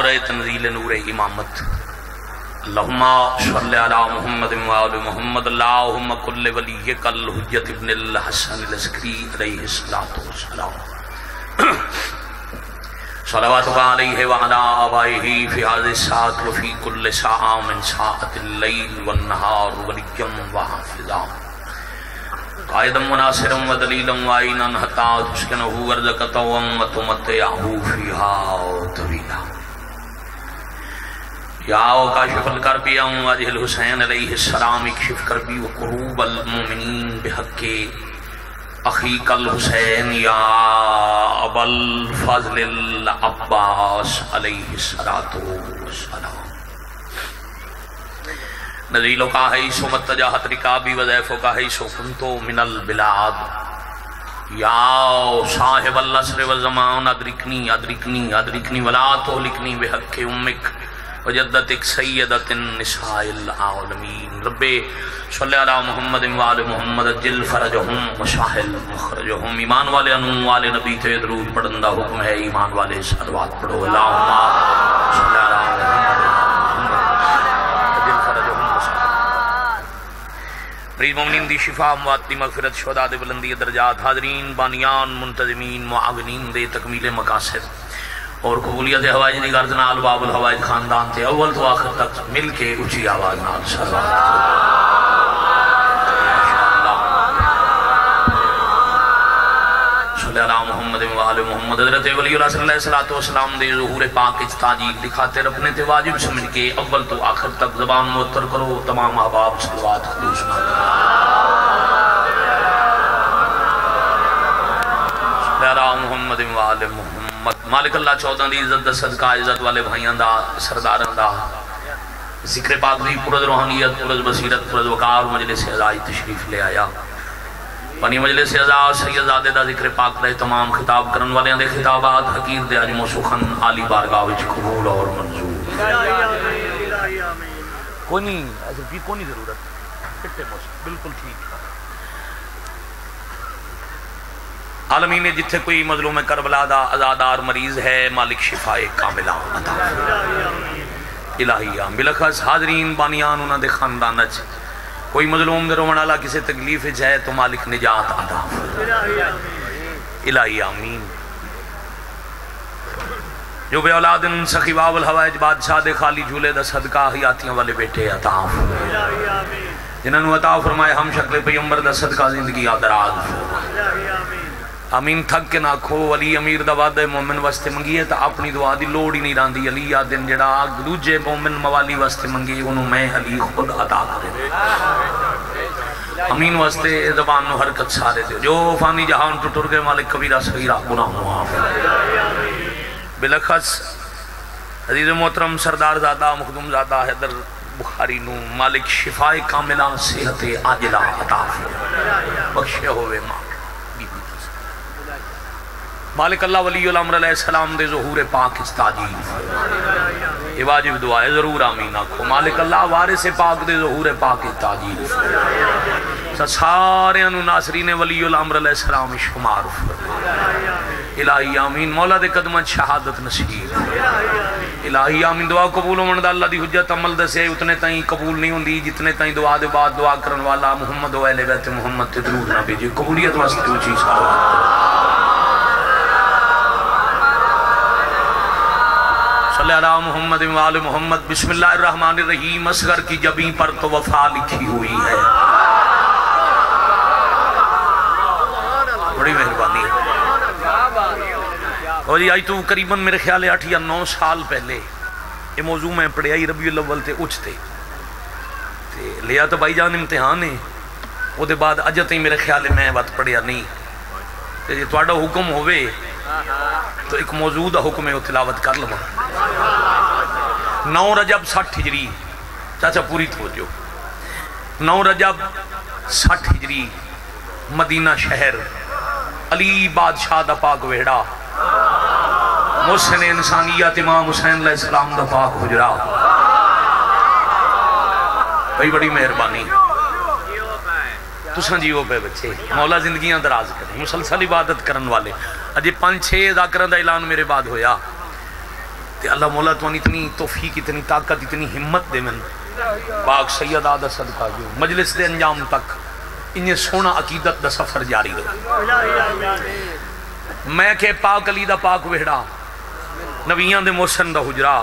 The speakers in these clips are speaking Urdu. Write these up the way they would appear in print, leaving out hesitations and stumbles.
ماہرہ تنزیل نور امامت اللہم صلی علی محمد و آل محمد اللہم کل ولیک الحجت ابن الحسن العسکری علیہ السلام صلواتک علیہ وعلا آبائہ فی هذه الساعة وفی کل ساعة من ساعة اللیل والنہار ولیم وحافظا قائدا وناصرا ودلیلا وعینا حتی تسکنہ ورزقتا وتمتعہ فیہا طویلا یا کاشف الکرب یا واجہ الحسین علیہ السلام اکشف کربی وقروب المومنین بحق اخیق الحسین یا ابا الفضل العباس علیہ السلام نزیلو کا حیث متجاہت رکابی وزیفو کا حیث کنتو من البلاد یا صاحب العصر والزمان ادرکنی ادرکنی ادرکنی ولا تہلکنی بحق امک وجدتک سیدت النساء العالمین رب صلی علی محمد و آل محمد جل فرجہم وشاہل مخرجہم ایمان والے انہوں والے نبی تے درود پڑھندہ حکم ہے ایمان والے صلوات پڑھو اللہم صلی علی محمد جل فرجہم وشاہل پرید مومنین دی شفا اموات دی مغفرت شہداء دی بلندی درجات حاضرین بانیان منتظمین معاونین دے تکمیل مقاصد اور قبولیت حوائج دی غرض نال باب الحوائج خاندان تے اول تو آخر تک مل کے اچھی آواز نال صلوات صلی اللہ محمد و آل محمد حضرت ولی اللہ صلی اللہ علیہ وسلم دے ظہور پاک اجتاجی دکھاتے رکھنے تے واجب سمجھ کے اول تو آخر تک زبان معطر کرو تمام احباب صلوات خلوص صلی اللہ محمد و آل محمد مالک اللہ چودہ دی عزت دا صدقہ عزت والے بھائیاں دا سرداران دا ذکر پاک دی پرد روحانیت پرد بصیرت پرد وقار مجلس اعزائی تشریف لے آیا پانی مجلس اعزائی سید زادے دا ذکر پاک دے تمام خطاب کرن والے دے خطابات حقیر دے عجم و سخن عالی بارگاہ وچ قبول اور منظور کوئی نہیں ایسے بھی کوئی نہیں ضرورت بالکل ٹھیک عالمین نے جتھے کوئی مظلوم کربلا دا ازادار مریض ہے مالک شفائے کاملہ عطا الہیہ بلخص حاضرین بانیان انہاں دے خاندانچ کوئی مظلوم دے رومن اللہ کسی تکلیف ہے تو مالک نجات عطا الہیہ آمین جو بے اولادن سخی باب الحوائج بادشاہ دے خالی جھولے دا صدقہ حیاتیاں والے بیٹے عطا جنہاں نو عطا فرمائے ہم شکل پیغمبر دا صدقہ زندگی آدراز آمین تھک کے نہ کھو علی امیر دا وعدہ مومن واسطے منگیے تا اپنی دعا دی لوڑ ہی نہیں راندی علی آدن جڑا دوجے مومن موالی واسطے منگیے انہوں میں علی خود عطا کرے امین واسطے زبان نو حرکت سارے دے جو فانی جہان ٹوٹر گئے مالک کبیرہ صغیرہ گناہ معاف بلخص عزیز محترم سردار زادہ مخدوم زادہ حیدر بخاری نو مالک شفاء کاملہ صحت عاجلہ عطا بخشے ہوئے ماں مالک اللہ ولی الامر علیہ السلام دے ظہور پاک استاجیل یہ واجب دعا ہے ضرور آمین آکھو مالک اللہ وارث پاک دے ظہور پاک استاجیل سارے انو ناصرین ولی الامر علیہ السلام شمار الہی آمین مولا دے قدمت شہادت نصیب الہی آمین دعا قبول ہومن دا اللہ دی حجت عمل دے سے اتنے تائیں قبول نہیں ہوندی جتنے تائیں دعا دے بعد دعا کرن والا محمد و اہل بیت محمد تے درود نہ بھیجے قبولیت واسطے اونچی صلوات صلی اللہ محمد و آل محمد بسم اللہ الرحمن الرحیم اصغر کی جبیں پر تو وفا لکھی ہوئی ہے بڑی مہربانی اور یہ آئی تو قریباً میرے خیال ہے 8 یا 9 سال پہلے یہ موضوع میں پڑھے آئی ربیع الاول تے اچھتے لیا تو بھائی جان امتحان ہے وہ دے بعد اجت ہی میرے خیال ہے میں بات پڑھیا نہیں یہ توڑا حکم ہوئے تو ایک موجود حکم ہے وہ تلاوت کر لوں 9 رجب 60 ہجری چاچا پوری تو جو 9 رجب 60 ہجری مدینہ شہر علی بادشاہ دا پاک ویڑا محسن انسانیت امام حسین علیہ السلام دا پاک حجرہ بھائی بڑی مہربانی تساں جیو پہ بچے مولا زندگیاں دراز کریں مسلسل عبادت کرن والے اجے 5-6 ذاکران دا اعلان میرے بعد ہویا تے اللہ مولا تو اتنی توفیق، اتنی طاقت، اتنی ہمت دے من پاک سید آدھا صدقہ جو مجلس دے انجام تک انہیں سونا عقیدت دا سفر جاری رہا۔ میں کہ پاک علی دا پاک وہڑا، نبیان دے محسن دا حجرہ،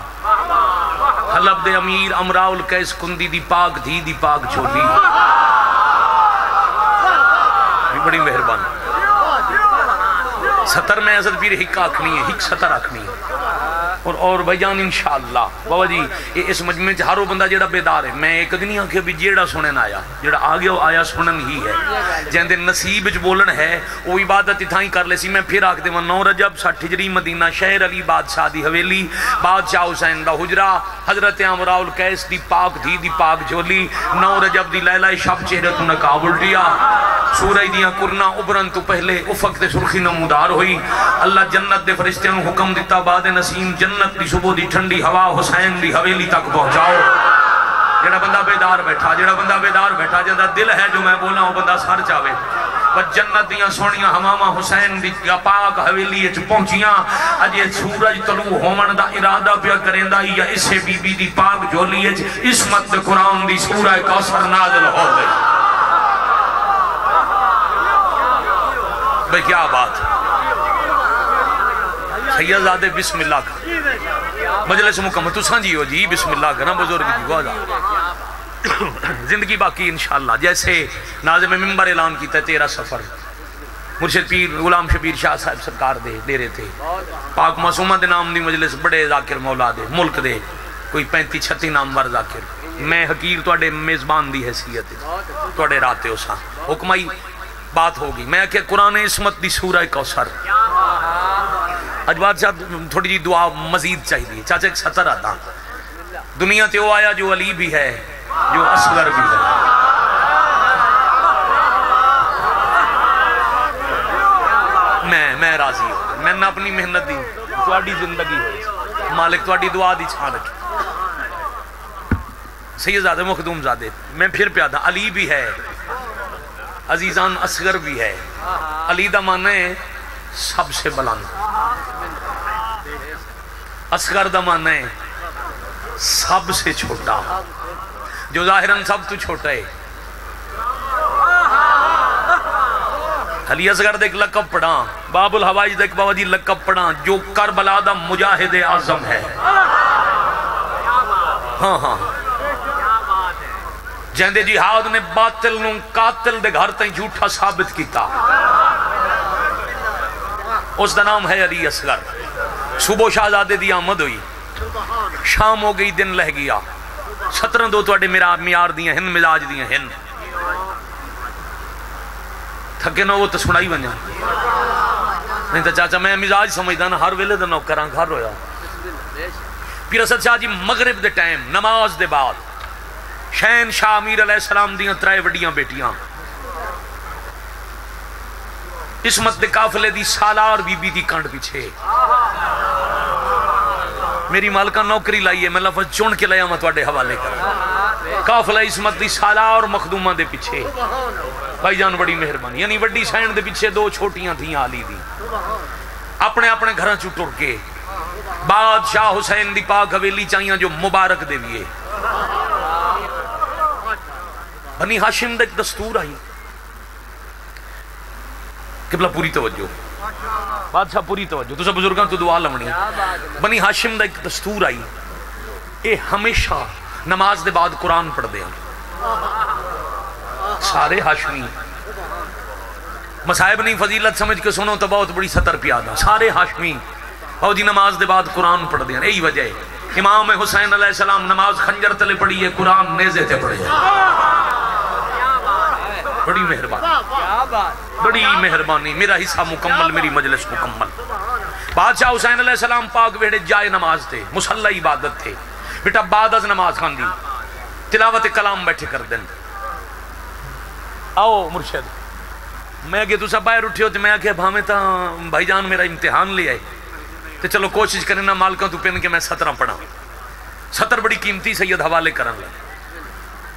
حلب دے امیر امراء القیس کندی دی پاک دھی دی پاک جھولی، بھی بڑی مہربان ستر میں عزت پیر ہک آکھنی ہے، ہک ستر آکھنی ہے۔ اور بھائی جان انشاءاللہ بابا جی اس مجمع ہارو بندہ جیڑا بیدار ہے، میں ایک دنیا کہ بھی جیڑا سنن آیا، جیڑا آگے آیا سنن ہی ہے، جہاں دے نصیب جو بولن ہے وہ عبادت اتھائیں کر لے سی۔ میں پھر آکھ دے میں 9 رجب 60 ہجری مدینہ شہر علی بادشاہ دی حویلی، بادشاہ حسین دا حجرہ، حضرت امراء القیس دی پاک دھی دی پاک جھولی، 9 رجب دی لیلہ شب چہرے تو نقاب الٹیا، سورج دیاں کرنا ابرن تو پہلے افق دے سرخی نمودار ہوئی۔ اللہ جنت دے فرشتیاں حکم دیتا باد نسیم جنت دی صبح دی ٹھنڈی ہوا حسین دی حویلی تک پہنچاؤ۔ جڑا بندہ بیدار بیٹھا، جڑا بندہ بیدار بیٹھا، جڑا دل ہے جو میں بولا وہ بندہ سار چاہے۔ بس جنت دیاں سونیاں ہمامہ حسین دی پاک حویلی اچھ پہنچیاں، اج یہ سورج طلوع ہومن دا ارادہ پیا کریں دا یا اسے بی بی دی پاک جھولی اچھ عصمت دے قرآن دی سورہ کوثر نازل ہو گئی۔ بھئی کیا بات سید زادے بسم اللہ کا مجلس مکمل تو سانجی ہو جی، بسم اللہ کا نا بزرگ جی گوازا زندگی باقی انشاءاللہ۔ جیسے ناظم ممبر اعلان کیتا ہے 13 سفر مرشد پیر غلام شبیر شاہ صاحب سرکار دے رہے تھے، پاک معصومہ دے نام دی مجلس بڑے ذاکر مولا دے ملک دے کوئی 35-36 نامور ذاکر، میں حقیر تو اڈے میزبان دی حیثیت تو اڈے راتے ہو سا حکمائی بات ہوگی۔ میں کہ قرآن عصمت دی سورہ کوثر اج بات صاحب تھوڑی جی دعا مزید چاہیے۔ چاچا ایک ستر آتا دنیا تے وہ آیا جو علی بھی ہے جو اصغر بھی ہے، میں راضی ہوں، میں نے اپنی محنت دی تواڈی زندگی ہوئی، مالک تواڈی دعا دی چھان رکھی۔ سید زادے مخدوم زادے میں پھر پیادا علی بھی ہے، عزیزان اصغر بھی ہے۔ علی دا معنی ہے سب سے بلند، اصغر دا معنی ہے سب سے چھوٹا، جو ظاہراً سب تو چھوٹا ہے۔ علی اصغر دیکھ لقب پڑھا، باب الحوائج دیکھ بابا جی لقب پڑھا، جو کربلا دا مجاہد اعظم ہے۔ ہاں ہاں جہندے جہاد نے باطل نوں قاتل دے گھر تائیں جھوٹا ثابت کیتا، اس دا نام ہے علی اصغر۔ صبح شہزادے دی آمد ہوئی، شام ہو گئی دن لہ گیا، 17 دو توڑے میار دیاں ہن مزاج دیاں ہن تھکے نہ وہ تو سنائی بن جائیں نہیں تو چاچا میں مزاج سمجھدا نا ہر ویلے دا نوکراں گھر ہویا۔ پیر اسد شاہ جی مغرب دے ٹائم نماز دے بعد شہن شاہ امیر علیہ السلام دیاں 3 وڈیاں بیٹیاں عصمت دے قافلے دی سالار بی بی دی کنڈ پیچھے، میری مالکہ نوکری لائیے میں لفظ چون کے لیا میں تواڈے حوالے کر، قافلہ عصمت دی سالار مخدومہ دے پیچھے، بھائی جان بڑی مہربانی، یعنی وڈی سائن دے پیچھے 2 چھوٹیاں تھیں علی دی، اپنے اپنے گھراں چوں ٹر کے بادشاہ حسین دی پاک حویلی چاہیاں جو مبارک دے ویے۔ بنی ہاشم دا ایک دستور آئی، قبلہ پوری توجہ، بادشاہ پوری توجہ، تو سب بزرگاں تو دعا لمنی۔ بنی ہاشم دا ایک دستور آئی، اے ہمیشہ نماز دے بعد قرآن پڑھ دے، سارے ہاشمی مصائب نہیں فضیلت سمجھ کے سنو تو بہت بڑی سطر پیادا، سارے ہاشمی اور جی نماز دے بعد قرآن پڑھ دے، یہی وجہ ہے امام حسین علیہ السلام نماز خنجر تلے پڑھی ہے، قرآن نیزے تے پڑھے ہے۔ بڑی مہربانی، بڑی مہربانی، میرا حصہ مکمل، میری مجلس مکمل۔ بادشاہ حسین علیہ السلام پاک ویڑے جائے نماز تھے، مسلح عبادت تھے، بیٹا بعد از نماز خان دی تلاوت کلام بیٹھے کر دیں۔ آؤ مرشد میں کہ تو سب باہر اٹھے ہوتے، میں کہ بھامے تا بھائی جان میرا امتحان لے آئے تو چلو کوشش کریں نا مالکاں تو پہن کے میں 17 پڑھا، 17 بڑی قیمتی سید حوالے کرن لے۔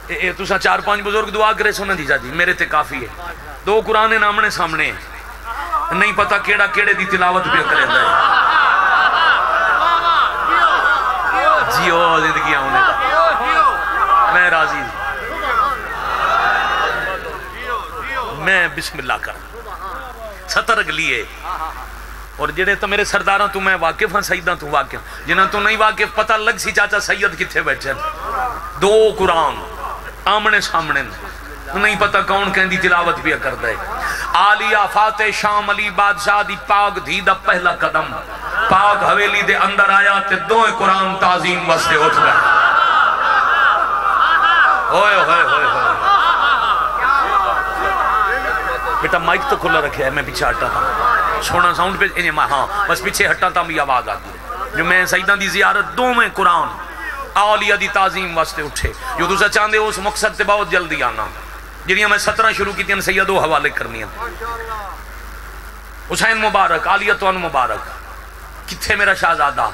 اے تو سا 4-5 بزرگ دعا کرے سونا دیجا جی میرے تے کافی ہے، 2 قرآن نامنے سامنے نہیں پتا کیڑا کیڑے دی تلاوت پہ کرے ہے۔ جیو زندگی آنے کا میں راضی میں بسم اللہ کر ستر لیے اور جڑے تو میرے سرداراں تو میں واقف ہاں سیداں تو واقف جنہاں تو نہیں واقف پتہ لگ سی چاچا سید کتھے بیٹھے دو قرآن آمنے سامنے نہیں پتہ کون کہندی تلاوت بھی کر دے آلیہ فاتح شام علی بادشاہ دی پاک دھی دا پہلا قدم پاک حویلی دے اندر آیا تے دوئے قرآن تعظیم واسطے اٹھ گئے ہوئے ہوئے ہوئے ہوئے بیٹا مائک تو کھلا رکھے ہے میں پیچھے ہٹا تھا سونا ساؤنڈ پہ انہیں ہاں بس پیچھے ہٹا تھا بھی آواز آتی جو میں سیدان دی زیارت دو میں قرآن اولیاء دی تعظیم واسطے اٹھے جو دوسرا چاندے اس مقصد تے بہت جلدی آنا جنہیں میں 17 شروع کی تھی سیدوں حوالے کرنی ہیں حسین مبارک آلیہ توان مبارک کتھے میرا شہزادہ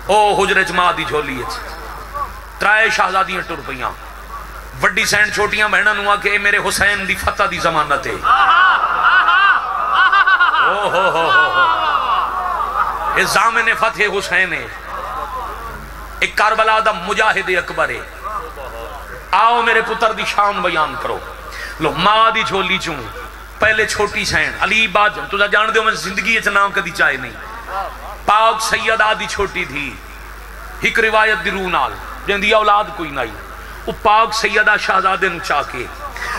او حجرے چماہ دی جھولی ترائے شہزادیاں ٹر پئیاں وڈی سینڈ چھوٹیاں بہنہ نوا کہ میرے حسین دی فتح دی زمانت ہے اس زامن فتح حسین ہے ایک کاربلا دا مجاہد اکبر ہے آؤ میرے پتر دی شان بیان کرو لو ماں دی جھولی چوں پہلے چھوٹی سینڈ علی باج تو جان دیو میں زندگی اچھا نام کدی چاہے نہیں پاک سیدہ دی چھوٹی تھی ایک روایت دی رونال جن دی اولاد کوئی نہیں وہ پاک سیدہ شہزادے نو چاہ کے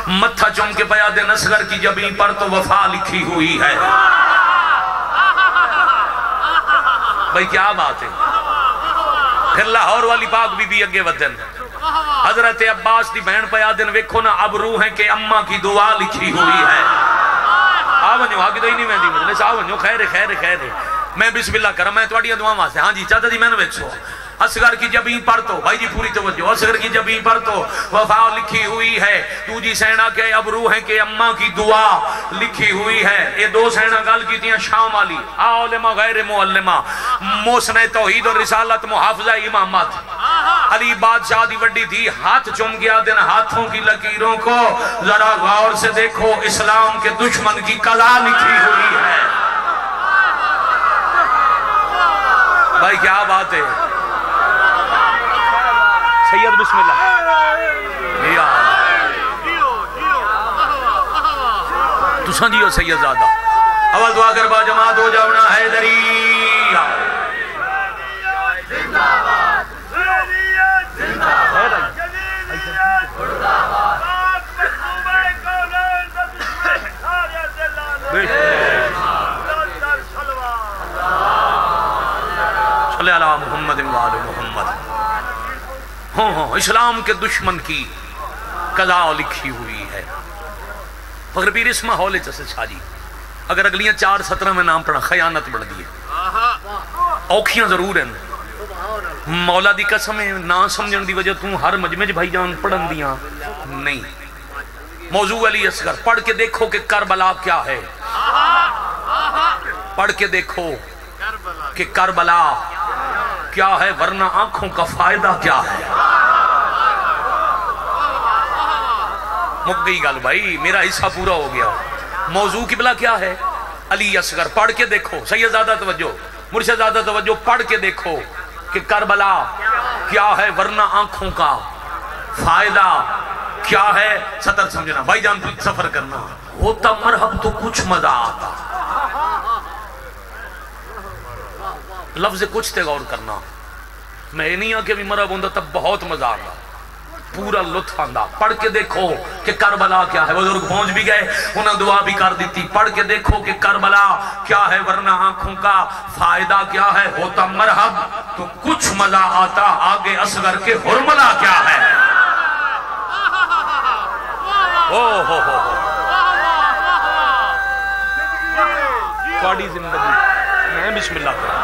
متھا چم کے بیاد نصغر کی جبین پر تو وفا لکھی ہوئی ہے بھئی کیا بات ہے پھر لاہور والی پاک بی بی اگے ودن حضرت عباس دی بہن پیادن ویکھو نا اب روح ہے کہ اماں کی دعا لکھی ہوئی ہے آونیو آگے تو ہی نہیں میں دی مجھے آونیو خیر خیر خیر میں بسم اللہ کرم میں توڑیاں دعا واسے ہاں جی چاہتا جی میں نے ویکھو اصغر کی جبین پر تو بھائی جی پوری توجہ اصغر کی جبین پر تو وفا لکھی ہوئی ہے تو جی سینہ کے اب روح ہے کہ اماں کی دعا لکھی ہوئی ہے یہ دو سینہ گل کی تیاں شام علی عالمہ غیر معلمہ موسن توحید اور رسالت محافظہ امامت علی بادشاہ دی وڈی تھی ہاتھ چم گیا دن ہاتھوں کی لکیروں کو ذرا غور سے دیکھو اسلام کے دشمن کی قضا لکھی ہوئی ہے بھائی کیا بات ہے سید بسم اللہ یا تو سنجیو سید زادہ اول دعا کر با جماعت ہو جاؤنا حیدری صلی اللہ محمد وآل محمد ہاں اسلام کے دشمن کی قضا لکھی ہوئی ہے فخر پیر اس ماحول چسے چھاجی اگر اگلیاں 4-17 میں نام پڑھا خیانت بڑھ دیئے اوکھیاں ضرور ہیں مولا دی قسمیں نہ سمجھن دی وجہ تم ہر مجمع بھائی جان پڑھن دیاں نہیں موضوع علی اصغر پڑھ کے دیکھو کہ کربلا کیا ہے پڑھ کے دیکھو کہ کربلا کیا ہے ورنہ آنکھوں کا فائدہ کیا ہے مک گئی گل بھائی میرا حصہ پورا ہو گیا موضوع قبلہ کیا ہے علی اصغر پڑھ کے دیکھو سید زیادہ توجہ مرشد زیادہ توجہ پڑھ کے دیکھو کہ کربلا کیا ہے ورنہ آنکھوں کا فائدہ کیا ہے سطر سمجھنا بھائی جان سفر کرنا ہوتا مرحب تو کچھ مزہ آتا لفظ کچھ تے غور کرنا میں نہیں آکے بھی مرحب ہوندہ تب بہت مزہ آتا پورا لطف آندہ پڑھ کے دیکھو کہ کربلا کیا ہے بزرگ پہنچ بھی گئے انہیں دعا بھی کر دیتی پڑھ کے دیکھو کہ کربلا کیا ہے ورنہ آنکھوں کا فائدہ کیا ہے ہوتا مرحب تو کچھ مزہ آتا آگے اصغر کے حرملہ کیا ہے تھوڑی زندگی میں بسم اللہ کروں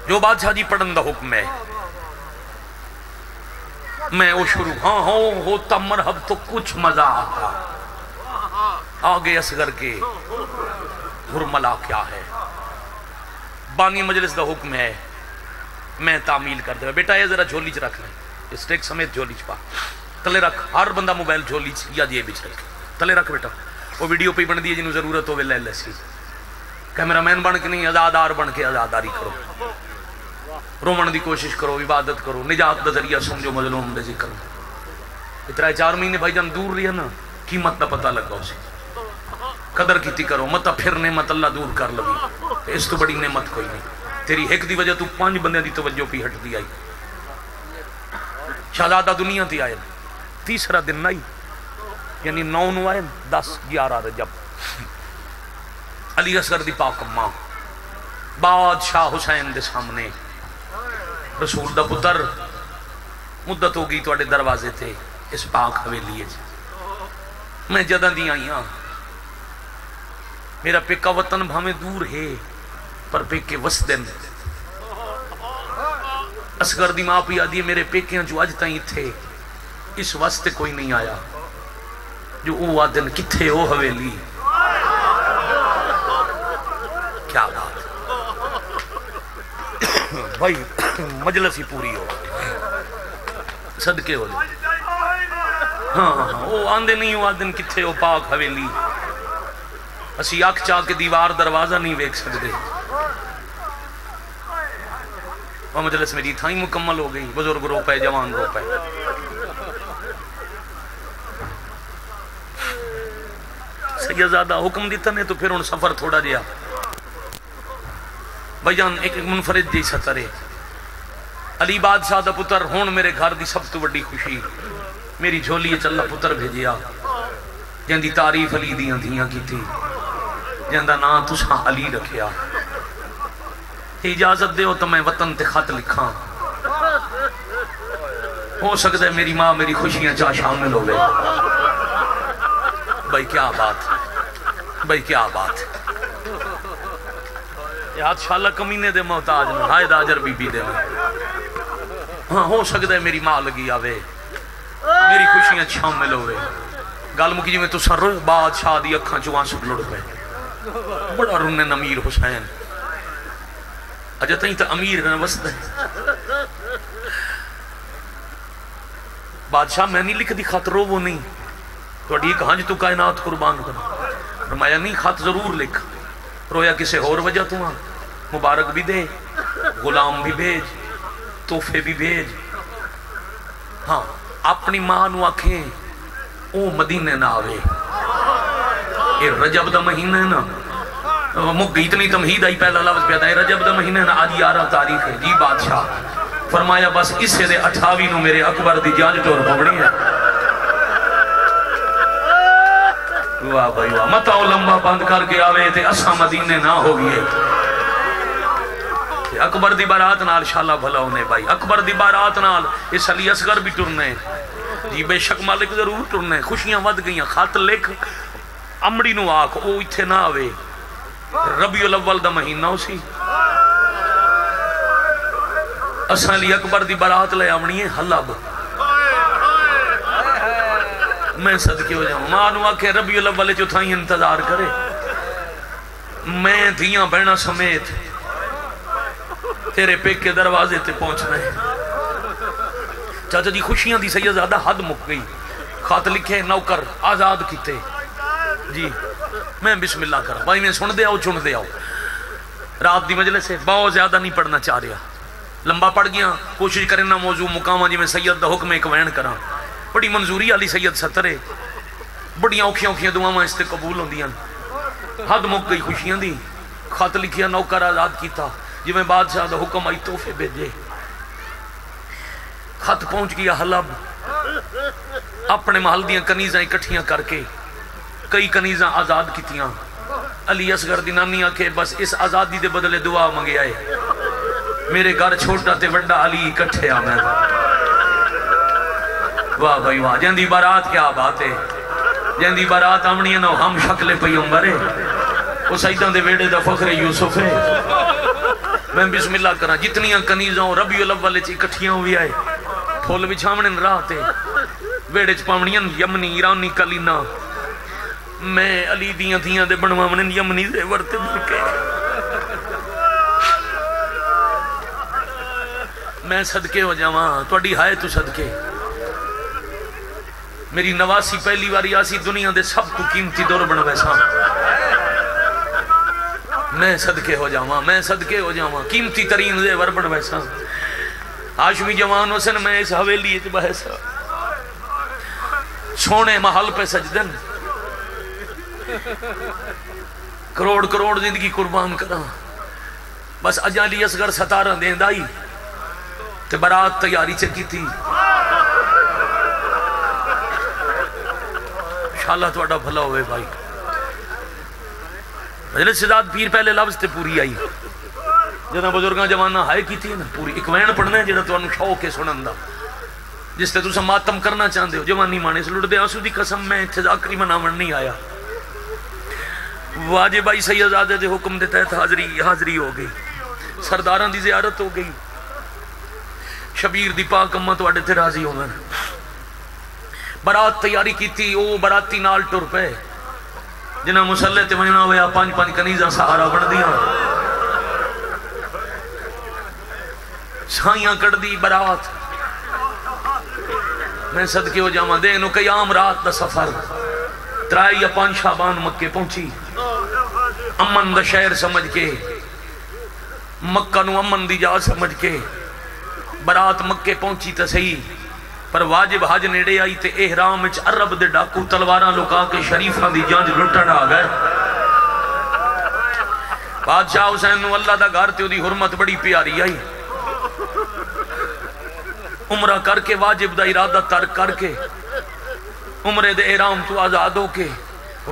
جو بادشاہ جی پڑھن دا حکم ہے میں وہ شروع ہاں ہوتا مرحب تو کچھ مزہ آتا آگے اصغر کے حرملہ کیا ہے بانی مجلس دا حکم ہے میں تعمیل کر دے بیٹا یہ ذرا جھولی چ رکھ لیں اسٹیک سمیت جھولی چ پا تلے رکھ ہر بندہ موبائل جھولی چ یا جیب وچ رکھ تلے رکھ بیٹا وہ ویڈیو پہ بن دی جنہوں ضرورت ہوے لے لے سی کیمرہ مین بن کے نہیں ازادار بن کے ازاداری کرو رومن دی کوشش کرو، عبادت کرو، نجات دا ذریعہ سمجھو مظلوم دے ذکر۔ اتنا 4 مہینے بھائی جان دور رہا نا، قیمت دا پتہ لگا اسے، قدر کیتی کرو، متا پھر نعمت اللہ دور کر لگی، اس تو بڑی نعمت کوئی نہیں۔ تیری ایک دی وجہ تو 5 بندے دی توجہ پی ہٹ دی آئی۔ شہزادہ دنیا تی آئے، تیسرا دن نہیں، یعنی 9 نو آئے، 10 11 رجب، علی اصغر دی پاک ماں بادشاہ حسین دے سامنے، رسول دا پتر مدت ہو گئی توڑے دروازے تھے اس پاک حویلی، میں جدہ دی آئی ہاں، میرا پیکا وطن بھامے دور ہے پر پیکے وسدن، اصغر دی ماں پی آدھی میرے پیکیاں جو آج تائیں تھے اس واسطے کوئی نہیں آیا جو او آدن کتھے او حویلی۔ کیا بات بھائی، مجلس ہی پوری ہو، صدقے ہو جائے۔ ہاں وہ آندے نہیں ہو آدن کتھے ہو پاک حویلی، اسی آنکھ چاہ کے دیوار دروازہ نہیں ویک سکتے۔ وہ مجلس میری تھائی مکمل ہو گئی، بزرگ رو پے، جوان رو پے۔ سیدزادہ حکم دیتا نے تو پھر ان سفر تھوڑا جیا بھائی جان، ایک منفرد جی سترے علی بادشاہ دا پتر ہون میرے گھر دی سب تو بڑی خوشی، میری جھولی چلا پتر بھیجیا جن دی تعریف علی دیاں دھیاں کی تھی، جن دا نا تساں علی رکھیا، اجازت دے ہو تو میں وطن تے خط لکھاں، ہو سکتا ہے میری ماں میری خوشیاں چاہ شامل ہو گئے۔ بھائی کیا بات، بھائی کیا بات، یاد شالہ کمینے دے محتاج میں، ہائے داجر بی بی دے میں، ہاں ہو سکتا ہے میری ماں لگی آوے، میری خوشیاں شامل ہوئے۔ گل مکی جی میں تو سر روئے، بادشاہ دی اکھاں چوان سب لڑ پہ، بڑا رنن امیر حسین، اجا تائیں تا امیر نہ وسد ہے۔ بادشاہ میں نہیں لکھ دی خط رو وہ نہیں، تو ایک ہنج تو کائنات قربان کرنا، فرمایا نہیں خط ضرور لکھ، رویا کسے اور وجہ تو ہاں، مبارک بھی دے، غلام بھی بھیج، تحفے بھی بھیج، ہاں اپنی ماں نو آکھیں او مدینے نہ آوے، یہ رجب دا مہینہ ہے نا، مک اتنی تمہید آئی پہلا لفظ پیدا ہے، رجب دا مہینہ ہے نا، آج 11 تاریخ ہے جی بادشاہ، فرمایا بس اسے دے 28 نو میرے اکبر دی جانج ٹور پکڑی ہے۔ واہ بھائی واہ، متاؤ لمبا بند کر کے آوے تے اساں مدینے نہ ہوگئے، اکبر دی بارات نال شالہ بھلا ہونے بھائی، اکبر دی بارات نال اس علی اصغر بھی ٹرنے جی، بے شک مالک ضرور ٹرنے، خوشیاں ود گئیاں، خط لکھ امڑی نو آکھ او اتھے نہ آوے، ربیع الاول دا مہینہ اسی، اساں علی اکبر دی بارات لے آمنی ہے حلب، میں صدقے ہو جاؤں، ماں نو آکھے ربیع الاول جو تھائیں انتظار کرے، میں دھیاں بہنہ سمیت تیرے پیک کے دروازے تے پہنچنا ہے۔ چاچا جی خوشیاں دی سیدزادہ حد مک گئی، خط لکھے نوکر آزاد کیتے جی، میں بسم اللہ کرا بھائی میں سن دے آؤ چن دے آؤ، رات دی مجلس سے بہت زیادہ نہیں پڑھنا چاہ رہا، لمبا پڑھ گیا، کوشش کرنا موضوع مقامہ جی میں سید دا حکم ایک وین کرا، بڑی منظوری علی سید سترے، بڑیاں اوکھیاں اوکھیاں دعاواں اس تے قبول ہوندیاں، حد مک گئی خوشیاں دی، خط لکھیا نوکر آزاد کیتا، جی میں بادشاہ دا حکم آئی تحفے بھیجے، خط پہنچ گیا حلب، اپنے محل دیاں کنیزاں اکٹھیاں کر کے کئی کنیزاں آزاد کیتیاں، علی اصغر دی نانی آکھے بس اس آزادی دے بدلے دعا منگے آئے، میرے گھر چھوٹا تے وڈا علی اکٹھے آمیں۔ واہ بھائی واہ، جن دی بارات کیا بات ہے، جن دی بارات آمنی ہے نا ہم شکل پیغمبر ہے، وہ سیدان دے ویڑے دا فخر یوسف ہے۔ میں بسم اللہ کرا، جتنیاں کنیزاں ربیع الاول چ اکٹھیاں ہوئی آئے، پھول بچھاونے راہ تے ویڑے چ پاونیاں یمنی ایرانی کلینا، میں علی دیاں دیاں دے بنواونے یمنی دے ورتے برکے، میں صدقے ہو جاواں تواڈی ہائے تو صدقے، میری نواسی پہلی واری آسی دنیا دے سب کو قیمتی دور بنوے ساں، میں صدقے ہو جاواں، میں صدقے ہو جاواں، قیمتی ترین زیور بن بیسا ہاشمی جوان حسن میں اس حویلی بحثا سونے محل پہ سجدن کروڑ کروڑ زندگی قربان کرا بس اجالی اصغر 17 دین دائی تے برات تیاری چکی تھی انشاءاللہ توڑا بھلا ہوئے بھائی مجلس شہزاد پیر پہلے لفظ تے پوری آئی جنہاں بزرگاں جوانہ ہائے کی تھی نا پوری ایک وین پڑھنے جنہاں تو انہوں شوق کے سنن دا جس تے تُسا ماتم کرنا چاہتے ہو جوانی مانے سے لڑ دے آنسو دی قسم میں اتھے ذاکری منامن نہیں آیا واجب آئی سیدزادے دے حکم دے تحت حاضری ہو گئی سرداران دی زیارت ہو گئی شبیر دی پاک اممہ تو اڈے تھے راضی ہو گئے برات تیاری کی تھی او براتی نال ٹر پہ جنہاں مسلح تے ونجنا ہویا 5 کنیزاں سہارا بڑھ دیا سائیاں کڑ دی برات میں صدقے ہو جاواں دے نو قیام رات دا سفر 3 یا 5 شعبان مکے پہنچی امن دا شہر سمجھ کے مکہ نو امن دی جا سمجھ کے برات مکے پہنچی تا صحیح پر واجب حج نیڑے آئی تے احرام وچ عرب دے ڈاکو تلواراں لکا کے شریفاں دی جانچ لٹن آ گئے بادشاہ حسین نو اللہ دا گھر تے دی حرمت بڑی پیاری آئی عمرہ کر کے واجب دا ارادہ ترک کر کے عمرے دے احرام تو آزاد ہو کے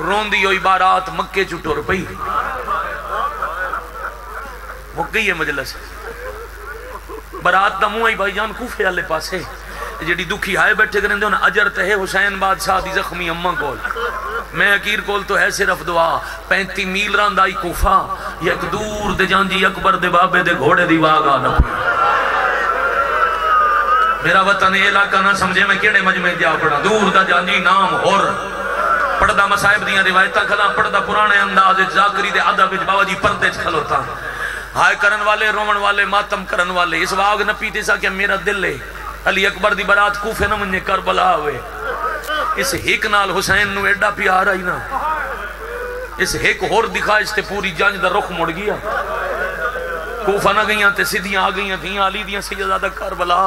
روندی ہوئی بارات مکے چٹور پئی وہ گئی ہے مجلس برات دا منہ آئی بھائی جان کوفے والے پاسے جڑی دکھی آئے بیٹھے کریں دے انہاں اجر تے حسین بادشاہ دی زخمی اماں کول میں حقیر کول تو ہے صرف دعا 35 میل راند آئی کوفہ یک دور دے جانجی اکبر دے بابے دے گھوڑے دی واگا نہ پڑی میرا وطن علاقہ نہ سمجھے میں کیڑے مجمع جا پڑا دور دا جانجی نام ہور پڑھدا مصائب دیاں روایتاں کھلا پڑھدا پرانے انداز ذاکری دے ادب وچ بابا جی پردے چ کھلوتا ہائے کرن والے رومن والے ماتم کرن والے اس واگ نہ پیتے سا کہ میرا دل ہے علی اکبر دی برات کوفے نہ منجے کربلا ہوئے اس ہیک نال حسین نو ایڈا پیار آئی نا اس ہیک ہور دکھا اس تے پوری جانج دا رخ مڑ گیا کوفہ نہ گئیاں تے سیدھیاں آ گئیاں تھیں علی دیاں سیدزادہ کربلا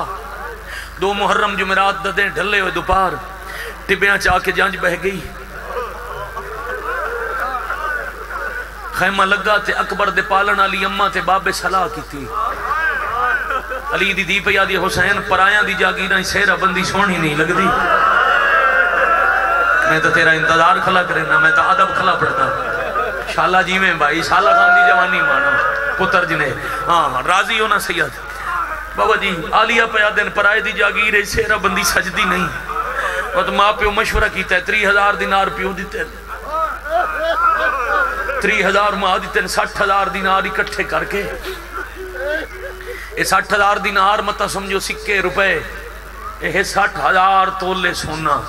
2 محرم جمعرات دا دن ڈھلے ہوئے دوپہر ٹبیاں چاہ کے جانج بہ گئی خیمہ لگا تے اکبر دے پالن علی اممہ تے باب صلاح کی تھی علی دی دی پہ دی حسین پرایاں دی جاگیرہ سیرہ بندی سونی نہیں لگ دی میں تو تیرا انتظار کھلا کرنا میں تو عدب کھلا پڑتا شالہ جی میں بھائی شالہ خان دی جوانی مانا پتر جنے ہاں راضی ہونا سید بابا جی آلیہ پہ دن پرائے دی جاگیرہ سیرہ بندی سجدی نہیں اور تو ماں پیو مشورہ کیتا ہے 30,000 دینار پیو دیتے 30,000 ماں دیتے 60,000 دینار اکٹھے کر کے یہ 60,000 دینار مطا سمجھو سکے روپے یہ 60,000 تولے سونا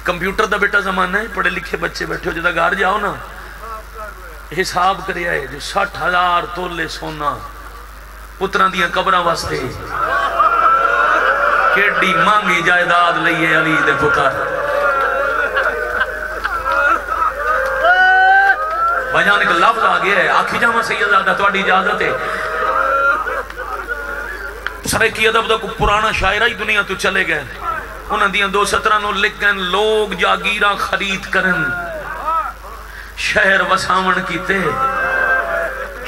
کمپیوٹر دا بیٹا زمانہ ہے پڑھے لکھے بچے بیٹھے ہو جدہ گھر جاؤ نا حساب کرے آئے جو 60,000 تولے سونا پتران دیاں قبران واسطے کیڑی مانگی جائیداد لئیے علی دے پتر بجان ایک لفظ آگیا ہے آکھی جامع سیدزادہ تو اڈی اجازت ہے سرے کی ادب دا کو پرانا شاعرہ ہی دنیا تو چلے گئے انہاں دیاں 2:17 نو لکھ گئے لوگ جاگیرہ خرید کرن شہر وساون کیتے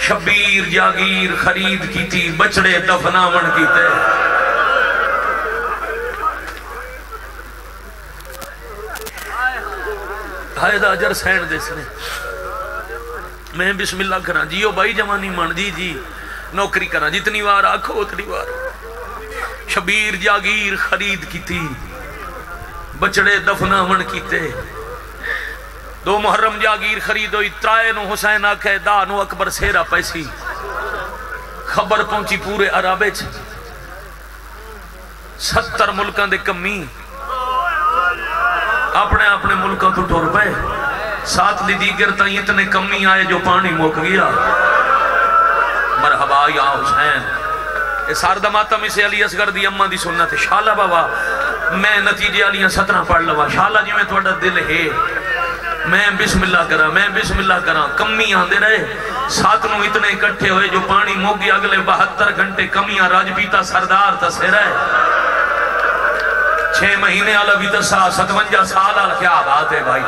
شبیر جاگیر خرید کیتی بچڑے دفناون کیتے حائدہ اجر سین دے سنے میں بسم اللہ کرا جیو بھائی جوانی من جی نوکری کرا جتنی وار آکھو اتنی وار شبیر جاگیر خرید کی تھی بچڑے دفناون کیتے 2 محرم جاگیر خرید ہوئی 3 نو حسین آکھے دا نو اکبر سیرہ پیسی خبر پہنچی پورے عرابے 70 ملکان دے کمی اپنے ملکوں تو ٹور پہ 7 دی دیگر تائیں اتنے کمی آئے جو پانی موک گیا مرحبا یا حسین اے ساردہ ماتم اسے علی اصغر دی اممہ دی سنت شالہ بابا میں نتیجے علیاں 17 پڑھ لوا شالہ جی میں توڑا دل ہے میں بسم اللہ کرا، میں بسم اللہ کرا، کمی آندے رہے، ساتنوں اتنے اکٹھے ہوئے جو پانی موگی اگلے 72 گھنٹے کمیاں راج پیتا سردار تسے رہے 6 مہینے والا بھی تسا 57 سال والا، کیا بات ہے بھائی.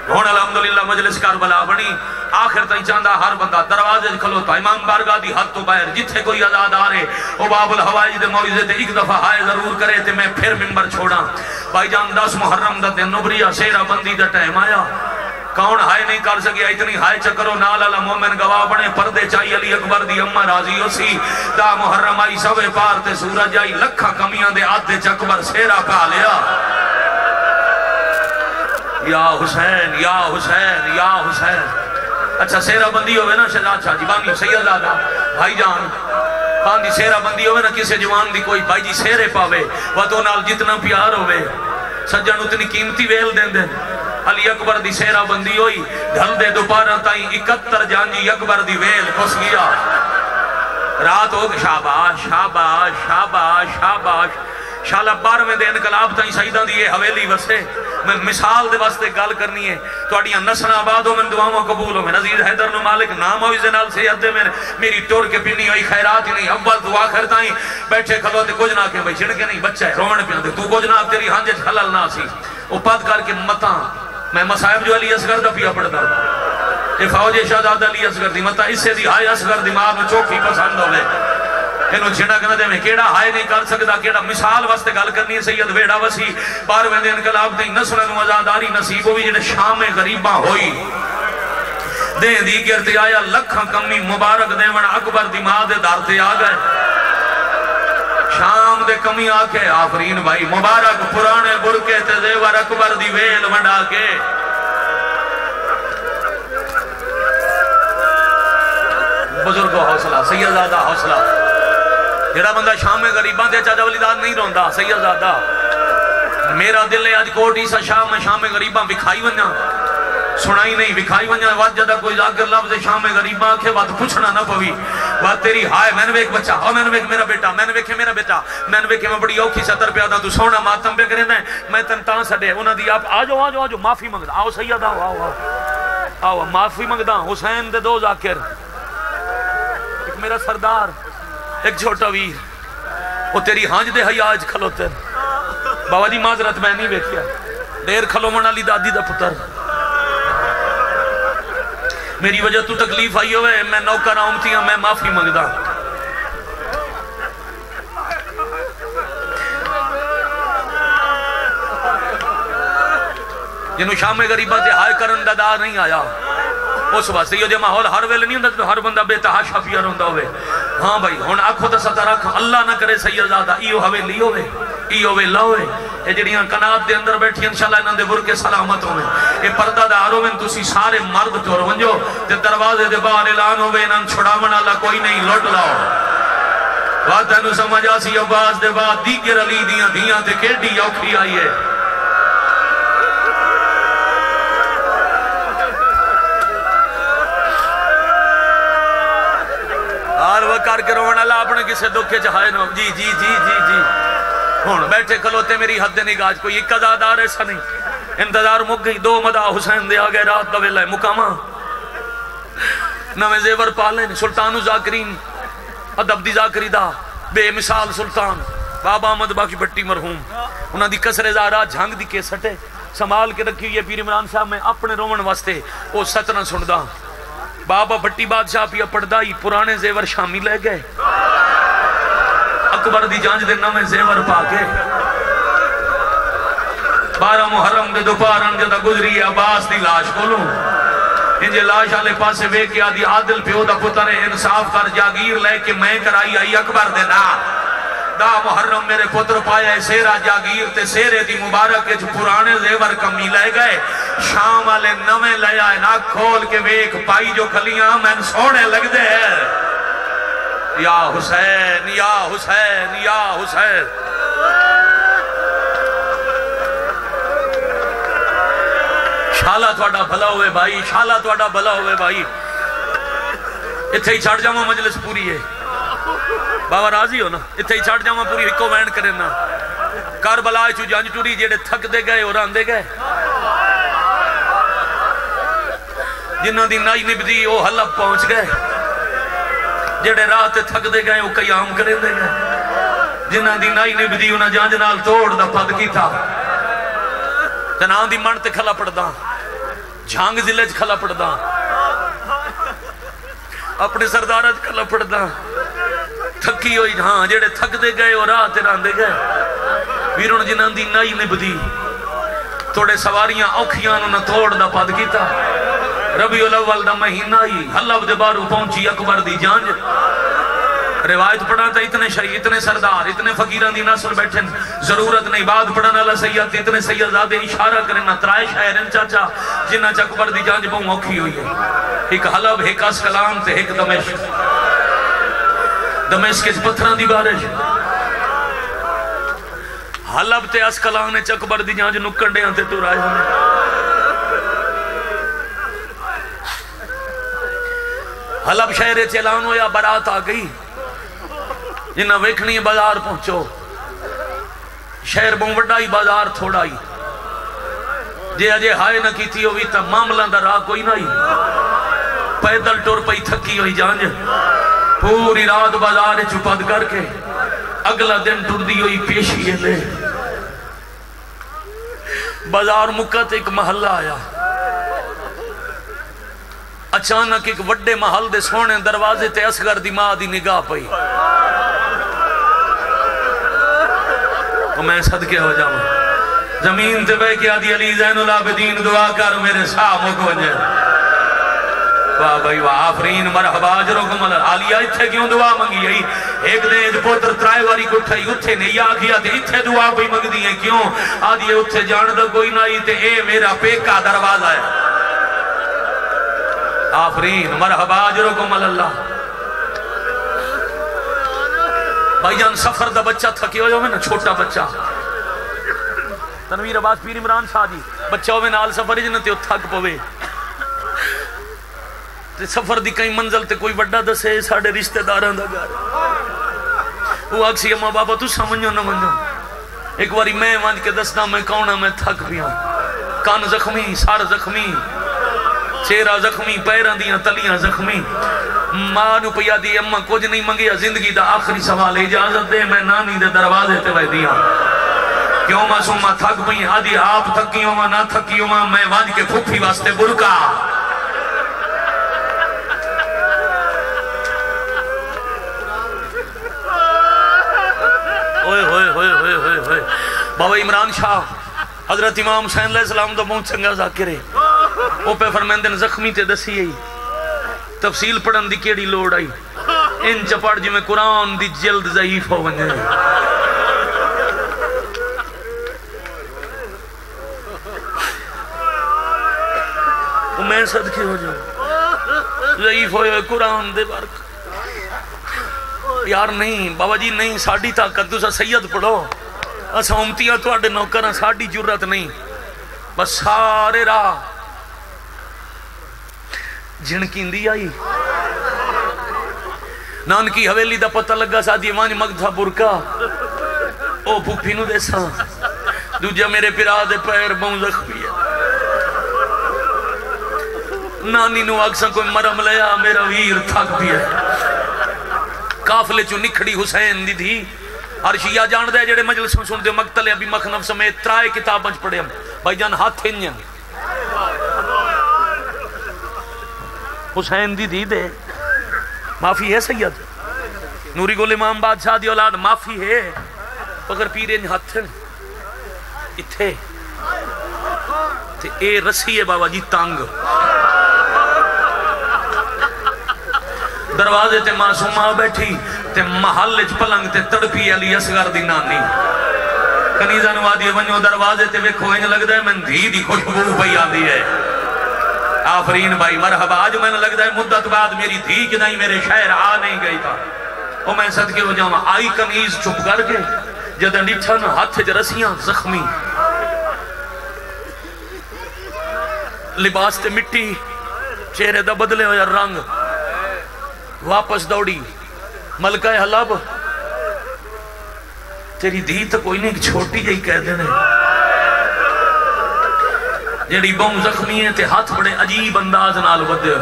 ہون الحمدللہ مجلس کربلا بنی، آخر تائیں چاندہ ہر بندہ دروازے کھلوتا، امام بارگاہ دی حد تو باہر جتھے کوئی عزاد آ رہے او باب الحوائج دے موعظے تے ایک دفعہ ہائے ضرور کرے تے میں پھر منبر چھوڑا. بھائی جان 10 محرم دا دن نبریہ سیرہ بندی دا ٹائم آیا، کون ہائے نہیں کر سکیا، اتنی ہائے چکرو نال اللہ مومن گواہ بنے، پردے چاہی علی اکبر دی امہ راضی ہو سی. دا محرم آئی سوے پار تے سورج آئی، لکھا کمیاں دے آدھے چکبر سیرہ پا لیا. یا حسین یا حسین یا حسین. اچھا سیرہ بندی ہوئے نا شہزاد شاہ جی بانی سید دادا بھائی جان خان دی سیرہ بندی ہوئے نا کسے جوان دی کوئی بھائی جی سیرے پاوے وطو نال جتنا پیار ہوئے سجن اتنی قیمتی ویل دیں دیں. علی اکبر دی سیرہ بندی ہوئی ڈھل دے دوپارہ تائیں 71 جانجی اکبر دی ویل کھس گیا. رات ہو شاباش شاباش شاباش شاباش. شالہ 12ویں دے انقلاب تائیں سیدہ دی یہ حویلی وسے. میں مثال دے واسطے گال کرنی ہے تو اڑیاں نسل آباد ہو میں دعاوں قبول ہو میں نزیر حیدر نو مالک نام ہوئی زنال سے یدے میں میری ٹور کے پنی ہوئی خیرات ہی نہیں اول دعا کرتائیں بیٹھے کھلو تے کچھ نہ کہ بھئی چھڑکے نہیں بچہ ہے رومن پیاں دے تو کچھ نہ تیری ہانجے حلال نہ سی او پد کر کے متاں میں مصائب جو علی اصغر دا پیا پڑھتا اے فوج شہزادہ علی اصغر دی متاں اس سے دی ہائے اصغر دماغ میں چوکھی پسند ہوئے انہوں چھڑک نہ دے میں کیڑا ہائے نہیں کر سکتا کیڑا مثال واسطے گل کرنی ہے سید ویڑا وسی 12ویں دے انقلاب دیں نسلن وزاداری نصیب ہوئی جنہیں شام غریبہ ہوئی دیں دی گرتے آیا لکھاں کمی مبارک دیون اکبر دی ماں دے دارتے آگئے شام دے کمی آکے آفرین بھائی مبارک پرانے برکے تے زیور اکبر دی ویل ونڈا کے بزرگ حوصلہ سیدزادہ حوصلہ جڑا بندہ شام میں غریبان دے چاچا ولیدار نہیں روندا سیدزادہ میرا دل ہے آج کوٹی سا شام میں غریبان بکھائی ونیا سنائی نہیں بکھائی ونیا وات جدہ کوئی ذاکر لفظ شام میں غریبان کے وات پوچھنا نہ پوی وات تیری ہائے میں نے ایک بچہ ہو میں نے ایک میرا بیٹا میں نے ایک میرا بیٹا میں نے ایک میں بڑی اوکھی 70 پیادہ تو سونا ماتم پہ کریں میں تن تاں سڑے انہاں دی آپ آجو آجو آجو معافی مانگدا آؤ سیدہ آؤ آؤ معافی مانگدا حسین دے 2 ذاکر ایک میرا سردار ایک چھوٹا ویر وہ تیری ہانج دے حیاج کھلوتے بابا جی معذرت میں نہیں بیٹھیا دیر کھلو من علی دادی دا پتر میری وجہ تو تکلیف آئی ہوئے میں نوکر آمتیاں میں معافی مانگدا جنہوں شام غریبہ تے ہائے کرن دادا نہیں آیا اس واسطے یہ جو ماحول ہر ویلے نہیں ہوندہ تو ہر بندہ بے تحاشا فیار ہوندہ ہوئے ہاں بھائی ہون آنکھوں تا ستا رکھ اللہ نہ کرے سیدزادہ ایو حویلی ہوئے ایو ویلہ ہوئے اے جڑیاں کنات دے اندر بیٹھی انشاءاللہ انہاں دے برکے سلامت ہوئے اے پردہ داروں میں تسی سارے مرد ٹور ونجو تے دروازے دے باہر اعلان ہوئے انہاں چھڑاون والا کوئی نہیں لوٹ لاؤ وقت انہوں سمجھ آسی عباس دے بعد دیگر علی دیاں تے کیڑی اوکھی آئی ہے کر کے رونا اللہ اپنے کسے دکھے چاہائے نو جی جی جی جی جی ہون بیٹھے کھلوتے میری حد نگاہ کوئی ایک ازادار ایسا نہیں انتظار مک گئی 2 مدہ حسین دے آگئے رات دا ویلہ مقامہ نوے زیور پالیں سلطان ذاکرین ادب دی ذاکری دا بے مثال سلطان بابا احمد باقی بٹی مرحوم انہاں دی کسر زارات جھانگ دی کے سٹے سنبھال کے رکھی ہوئی پیر عمران صاحب میں اپنے رومن واسطے وہ ستنا سندا بابا بھٹی بادشاہ پیا پڑھدائی پرانے زیور شامی لے گئے اکبر دی جانج دے نوے زیور پاکے 12 محرم دے دوپارن جدہ گزری ہے عباس دی لاش کھولوں انجھے لاش آلے پاسے وے کیا دی عادل پیو دا پتر انصاف کر جاگیر لے کے میں کرائی آئی اکبر دے نا دا محرم میرے پتر پایا ہے سیرہ جاگیر تے سیرے دی مبارک جو پرانے زیور کمی لے گئے شام آلے نوے لے آئے نا کھول کے ویک پائی جو کھلیاں میں سونے لگ دے یا حسین یا حسین یا حسین شالہ توڑا بھلا ہوئے بھائی شالہ توڑا بھلا ہوئے بھائی اتھے ہی چھاڑ جاؤں مجلس پوری ہے بابا راضی ہو نا اتھے ہی چھاڑ جاؤں پوری ہکو وینڈ کریں نا کربلا چو جانج ٹوری جیڑے تھک دے گئے اور آن دے گئے جنہاں دی نائی نبدی وہ حلب پہنچ گئے، جڑے راہ تے تھک دے گئے وہ قیام کریں دے گئے، جنہاں دی نائی نبدی انہاں جانج نال توڑ دا پد کی تھا تنان دی من تے کھلا پڑدا، جھانگ ضلع چ کھلا پڑدا، اپنے سردارہ چ کھلا پڑدا، تھکی ہوئی ہاں جڑے تھک دے گئے اور راہ تے ران دے گئے ویرون جنہاں دی نائی نبدی توڑے سواریاں اوکھیاں انہاں توڑ دا پد کیتا۔ ربیع الاول دا مہینہ ہی حلب دے بارو پہنچی اکبر دی جانج، روایت پڑھا تھا اتنے شہید، اتنے سردار، اتنے فقیران دی نسل بیٹھن، ضرورت نہیں بعد پڑھنا اللہ سید، اتنے سیدزادے اشارہ کرنا ترائے شہرن چاچا جنہ چا اکبر دی جانج بہوں اوکھی ہوئی ہے، ایک حلب، ایک اسکلان تے ایک دمشق، دمشق کے پتھران دی بارش، حلب تے اسکلان چا اکبر دی جانج نکڑے ہاں تے تو رائے ہمیں۔ حلب شہر چیلان ہویا برات آ گئی، جنہ ویکھنی بازار پہنچو، شہر بہن وڈائی بازار تھوڑائی، جے اجے ہائے نہ کی تھی ہوئی تا معاملہ دا راہ کوئی نہیں، پیدل ٹور پئی تھکی ہوئی جانج، پوری رات بازار چپد کر کے اگلا دن ٹر دی ہوئی پیشی لے، بازار مکت ایک محلہ آیا، اچانک ایک وڈے محل دے سونے دروازے تے اصغر دی ماں دی نگاہ پئی، تو میں صدقے ہو جاؤں، زمین تے بے کیا دی علی زین العابدین دعا کر میرے ساموں کو وجہ، واہ بھائی واہ، آفرین مرحبا اجرکم اللہ، علیہ اتھے کیوں دعا منگی ہے؟ ایک دن ایک پوتر ترائے واری کٹھائی اتھے نہیں آگیا تے اتھے دعا بھی منگ دی ہیں، کیوں؟ آدھی اتھے جاندہ کوئی نائی تے اے میرا پیکا دروازہ ہے، آفرین مرحبا اجرکم اللہ۔ بھائی جان سفر دا بچہ تھکی ہو جاؤ میں نا، چھوٹا بچہ تنویر عباس پیر عمران شاہ جی بچہ ہوئے نال سفر جنہ تے تھک پوے تے سفر دی کئی منزل تے کوئی بڑا دسے ساڑھے رشتہ داران دا گھر، وہ آکسی اماں بابا تو سمجھو نہ منجو، ایک واری میں وانج کے دسنا میں کونہ میں تھک پیا، کان زخمی، سار زخمی، چہرہ زخمی، پیران دیاں تلیاں زخمی، ماں نو پیا دی اماں کچھ نہیں منگیا، زندگی دا آخری سوال اجازت دے میں نانی دے دروازے تے وے دیا، کیوں معصومہ تھک پئی؟ آدھی آپ تھکی ہوں نہ تھکی ہوں میں وانج کے پھوپھی واسطے برکا، ہوئے ہوئے ہوئے ہوئے ہوئے ہوئے بابا عمران شاہ حضرت امام حسین علیہ السلام دا بہت چنگا ذاکرے، وہ پہ فرمیندن زخمی تے دسی آئی، تفصیل پڑھن دی کیڑی لوڑ آئی، ان چپڑ جی میں قرآن دی جلد ضعیف ہو ونجے، وہ میں صدقے ہو جاؤں، ضعیف ہوئے قرآن دے بارک، یار نہیں بابا جی نہیں، ساڑھی طاقت تسا سید پڑھو، اسا امتیاں تو آڑے نوکران ساڑھی جرت نہیں، بس سارے راہ جھنکین دی آئی، نانکی حویلی دا پتہ لگا ساتھی وانج مگدھا برکا، او پھوپھی نو دے ساں، دوجہ میرے پیرا دے پیر بہن زخمی ہے، نانی نو آگساں کوئی مرم لیا میرا ویر تھک بھی ہے، کافلے چو نکھڑی حسین دی تھی، عرشیہ جان دے جڑے مجلس میں سن دے مقتل ابی مخنف سمیت ترائے کتاب بنچ پڑے ہم، بھائی جان ہاتھ انجن حسین دی دے معافی ہے سید، نوری گل امام بادشاہ دی اولاد معافی ہے، اگر پیرے ان ہاتھن اتھے تے اے رسی ہے بابا جی تانگ، دروازے تے معصومہ بیٹھی تے محل اچ پلنگ تے تڑپی علی اصغر دی نانی، کنیزہ نوادی ونجو دروازے تے ویکھو انج لگدا ہے میں دھی دی خوشبو پئی آندی ہے، آفرین بھائی مرحبا، آج میں نے لگتا ہے مدت بعد میری دھی کہ نہیں میرے شہر آ نہیں گئی تھا، اور میں صدقے ہو جاؤں آئی کنیز چھپ کر کے جدن ڈٹھن ہاتھ جرسیاں زخمی، لباس تے مٹی، چہرے دا بدلے ہو یا رنگ، واپس دوڑی ملکہ حلب، تیری دھی تو کوئی نہیں چھوٹی جائی کہہ دینے، جڑی بہوں زخمی ہے تے ہاتھ بڑے عجیب انداز نال ودے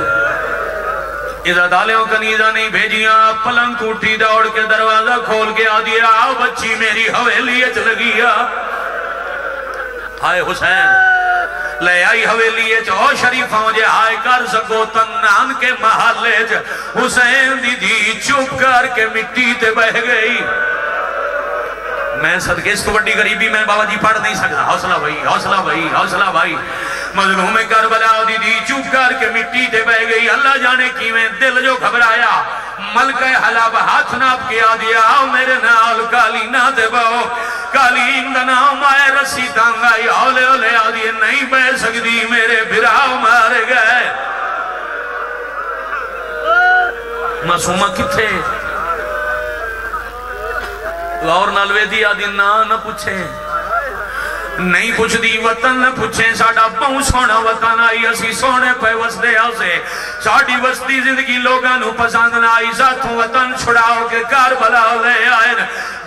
اذا دالیوں کنیزہ نہیں بھیجیاں پلنگ اٹھی دوڑ کے دروازہ کھول کے آ دیا آؤ بچی میری حویلی اچ لگیا ہائے حسین لے آئی حویلی اچ او شریفوں جے ہائے کر سکو تنان کے محلے اچ حسین دی دی چپ کر کے مٹی تے بہ گئی میں صدقے اس کو بڑی غریبی میں بابا جی پڑھ نہیں سکتا حوصلہ بھائی حوصلہ بھائی حوصلہ بھائی مظلوم کربلا دی دی چپ کر کے مٹی تے بہ گئی اللہ جانے کی میں دل جو گھبرایا ملکہ حلاب ہاتھ ناپ کیا دیا آؤ میرے نال کالی نہ دے باؤ کالی اندناؤ مائے رسی تانگائی اولے اولے آدھی نہیں بہ سکتی میرے بھراؤ مارے گئے معصومہ کتھے اور نالوے دی آدھی نہ پوچھیں نہیں پوچھ دی وطن نہ پوچھیں ساڑھا بہت سونا وطن آئی اسی سونے پہ وسدے آسے ساڑھی وستی زندگی لوگانو پسند نہ آئی ذاتوں وطن چھڑاؤ کے کربلا لے آئے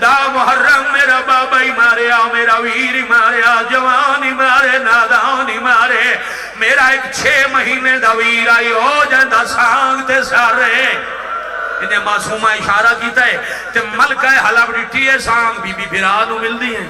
دا محرم میرا بابا ہی مارے آ میرا ویر ہی مارے آ جوان ہی مارے نادان ہی مارے میرا ایک 6 مہینے دا ویر آئی ہو جاندہ سانگ تے سارے انہیں معصومہ اشارہ کیتا ہے کہ ملکہ حلب ڈٹی ہے سانگ بی بی بھرانو مل دی ہیں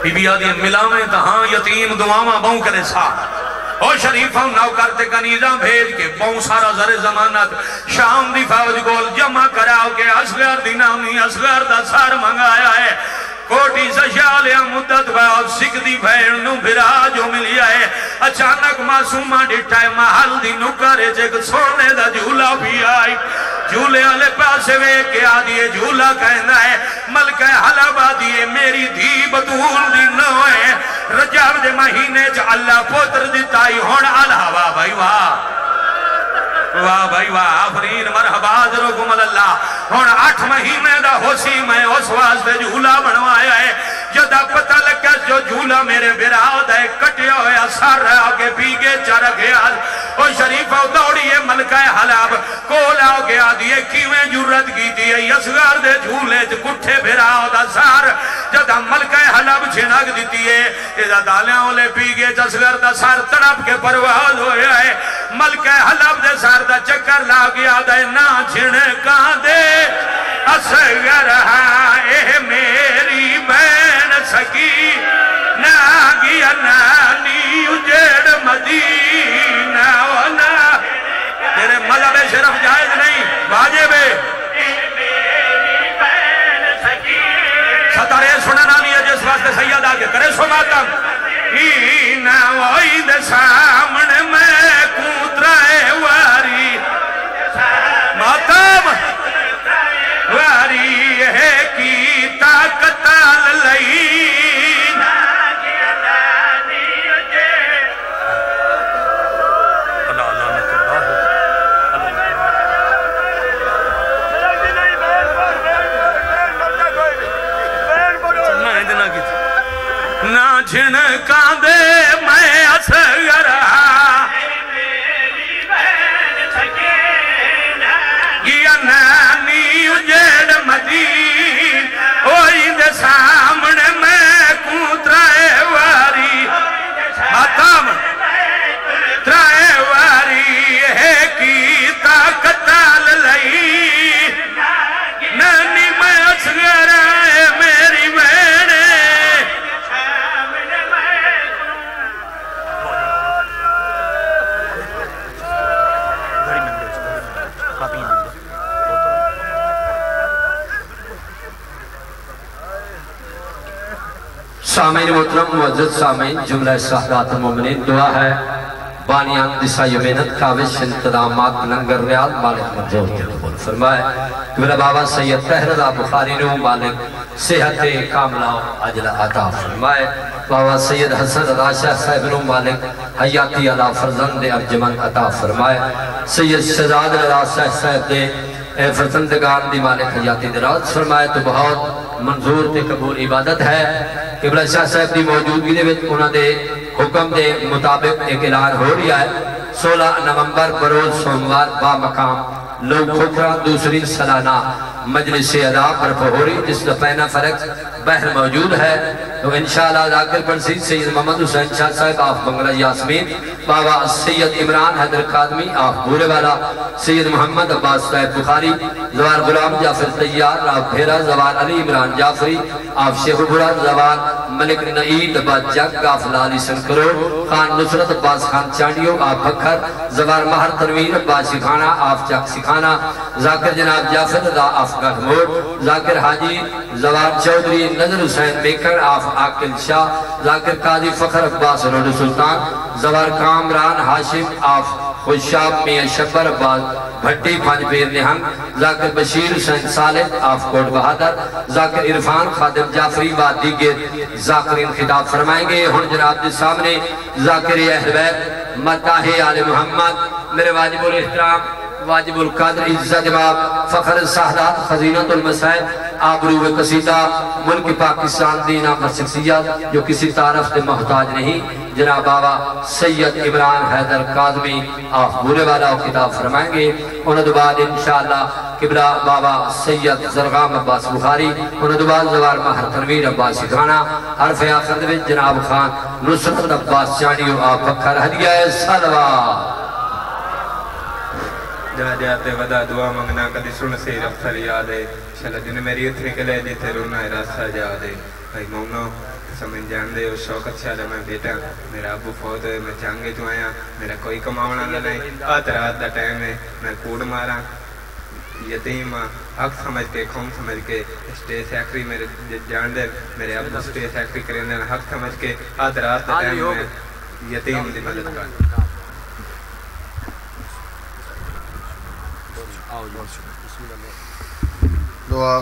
بی بی آدھی ملاویں تہاں یتیم دعاواں بہوں کرے ساتھ او شریفوں نو کرتے کنیزاں بھیج کے بہوں سارا زر زمانت شام دی فوج گول جمع کراؤ کے اصغر دی نامی اصغر دا سار منگایا ہے کوٹی سشالیا مدت بعد سکھ دی بھیڑنو بھرا جو ملی آئے اچانک معصومہ ڈٹھائے محل دی نکارے جگ سونے دا جھولا بھی آئی جھولے والے پاسے وے کے آدھیے جھولا کہنا ہے ملکہ حلب آدھیے میری دھی بطول دی نوے رجب دے مہینے چا اللہ پوتر دیتائی ہون اللہ واہ بھائی واہ واہ بھائی واہ آفرین مرحبا ذرکم اللہ ہون 8 مہینے دا ہوسی میں اس واسطے جھولا بنوایا ہے جدہ پتہ لگا جو جھولا میرے براؤ دے کٹیا ہویا سار آگے پیگے چرک گیا او شریفہ دوڑیے ملکہ حلب کول آگے آدھیے کیویں جرت کی دیئے یسگار دے جھولے کٹھے براؤ دا سار جدہ ملکہ حلب چھنک دیتی ہے ادھا دالیاں لے پیگے چسگر دا سار تڑپ کے پرواز ہویا ہے ملکہ حلب دے سار دا چکر لاگیا دے نا چھنکان دے اصغر اے میری بین سکی ناگیا نانی اجیڑ مدینہ ونا تیرے مذہب شرف جائز نہیں واجب ہے ستارے سننا لیا جس واسطے سید آگے کرے سو ماتم اینا وعید سامن میں کودرائے واری ماتم واری ہے کی طاقت للین اللہ علامت اللہ نہ جھنکان دے میں اصغر یا نانی اجیڑ مدین اوئی دے سامنے میں کودرائے واری حتم ترائے واری ہے کی طاقت لئی نانی میں اصغر ہے میری بہنے سامعین محترم معزز سامعین جملہ سعادات المومنین دعا ہے بانیان دسائی محنت کاوش انتظامات لنگر ریال مالک منظور کے قبول فرمائے کہ میرا بابا سید طاہر بخاری نو مالک صحت کاملہ عجلہ عطا فرمائے بابا سید حسن رضا شاہ صاحب نو مالک حیاتی علا فرزند ارجمن عطا فرمائے سید شہزاد رضا شاہ صاحب دے فرزندگان دی مالک حیاتی دراز فرمائے تو بہت منظور تے قبول عبادت ہے قبلہ شاہ صاحب دی موجودگی دے وچ انہاں دے حکم دے مطابق ایک اعلان ہو رہا ہے 16 نومبر بروز سوموار با مقام لوگ کھوکھرا دوسری سالانہ مجلس ادا برپا ہو رہی جس کا پہنا فرق بہر موجود ہے تو انشاءاللہ ذاکر پرسید سید محمد حسین شاہ صاحب آف بنگلہ یاسمین، بابا سید عمران حیدر قادمی آف بورے والا، سید محمد عباس صاحب بخاری، زوار غلام جعفر تیار آف بھیرا، زوار علی عمران جعفری آف شیخ بڑا، زوار ملک نعید عباد جگ آف لالی سنکرو، خان نصرت عباس خان چانڈیو آف بکھر، زوار مہر تنویر عباس سکھانا آف چک سکھانا، ذاکر جناب جعفر رضا آف گٹھ موڑ، ذاکر حاجی زوار چودری نظر حسین بیکر آف عاقل شاہ، ذاکر قاضی فخر عباس روڈ سلطان، زوار کامران حاشم آف خوشاب میاں شبر عباس بھٹی پانچ پیر نہنگ، ذاکر بشیر حسین صالح آف کوٹ بہادر، ذاکر عرفان خادم جعفری و دیگر ذاکرین خطاب فرمائیں گے۔ ہن جناب کے سامنے ذاکر اہل بیت مداح آل محمد میرے واجب الاحترام واجب القدر عزت جواب فخر سعادت خزینۃ المصائب آبرو قصیدہ ملک پاکستان دینا پر شخصیت جو کسی تعارف سے محتاج نہیں، جناب بابا سید عمران حیدر قادمی آف بورے والا خطاب فرمائیں گے۔ انہوں نے بعد انشاءاللہ قبلہ بابا سید زرغام عباس بخاری، انہوں نے بعد زوار مہر تنویر عباس سکھانا، حرف آخر میں جناب خان نصرت عباس چانڈیو آپ بکھر ہدیہ سلوات۔ جا جاتے ودا دعا منگنا کدی سن سے رفت یاد ہے، شلہ جن میری اتنی کلے دیتے رونا راستہ جا دے۔ بھائی مومنو سمجھ جان دے اس شوقت شاہ میں بیٹا میرا ابو فوت ہے، میں چانگے تو آیا، میرا کوئی کماؤنا لنے، آت رات دا ٹائم ہے، میں کوڑ مارا یتیم حق سمجھ کے خون سمجھ کے اسٹیج سیکٹری میرے جان دے، میرے ابو اسٹیج سیکٹری کریں دے حق سمجھ کے آت رات دا ٹائم میں یتیم دی مدد کر۔ دعا